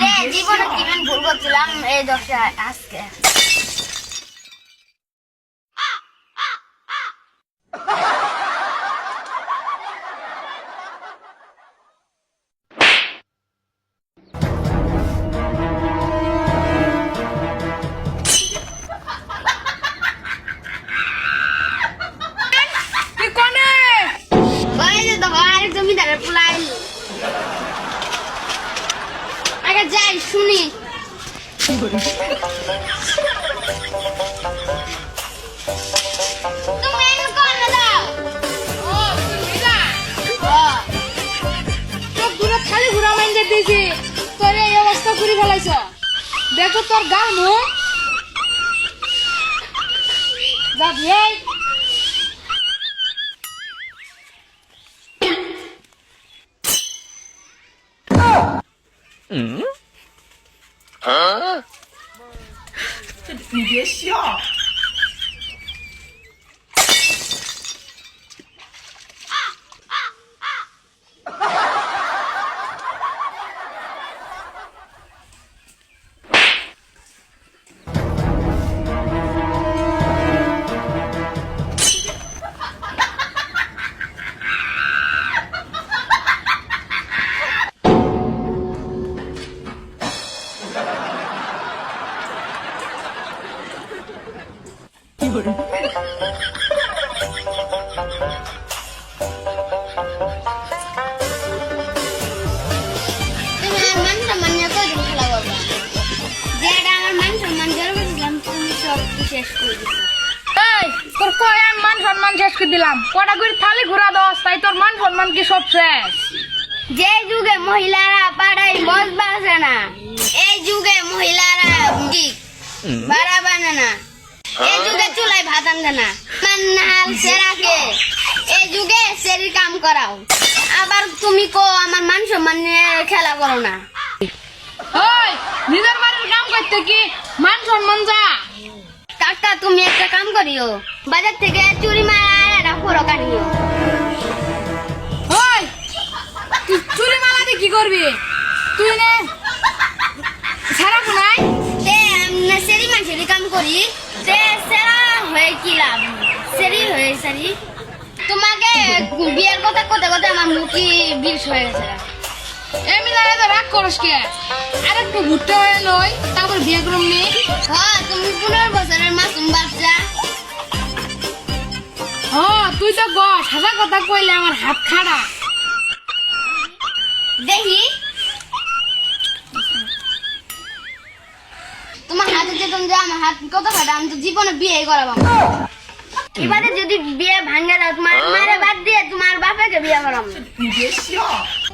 রে জীবনে কিমান ভুল করছিলাম এই দশটা আজকে জমিদারের পোলাই আগে যাই শুনি খালি ঘুরা মাইন্ডে দিয়েছি তোর এই অবস্থা করে ফেলাইছ দেখো তোর গা মুখ যা দিয়ে你别笑。তোর কয় মান সম্মান শেষ করে দিলাম কটা করে থালি ঘুরা দশ তাই তোর মান সম্মান কি সব শেষ যে যুগে মহিলারা পাড়ায় মদ বাজে না এই যুগে মহিলারা বাড়া বানে না এই যুগে চুলাই ভাত আনতে না নাল সেরাকে এই যুগে সেরি কাম করাও আবার তুমি কো আমার মান সম্মান নিয়ে খেলা করো না ওই নিজের বাড়ির কাম করতে কি মান সম্মান যা কাকা তুমি একটা কাম করিও বাজার থেকে চুরি মারা ফোরকা নিও ওই তুই চুরি মালা দিয়ে কি করবি তুই নে সারা কোনাই তে আমরা সেরি মাসেরি কাম করি তে সেরা হয়ে কি লাভ সেরি হয়ে সারি তোমাকে বিয়ের কথা কথা কথা আমার মুখি বিষ হয়ে গেছে এমনি লাগে তো রাগ করিস কে আর একটু ঘুরতে হয়ে লই তারপর বিয়ে করুম নি হ্যাঁ তুমি 15 বছরের মাসুম বাচ্চা তুই তো বস হাজার কথা কইলে আমার হাত খাড়া দেখি তোমার হাতে যে তুমি আমার হাত কত খাটা আমি তো জীবনে বিয়ে করাবো এবারে যদি বিয়ে ভাঙে দাও তোমার মারে বাদ দিয়ে তোমার বাপেকে বিয়ে করাবো你别笑。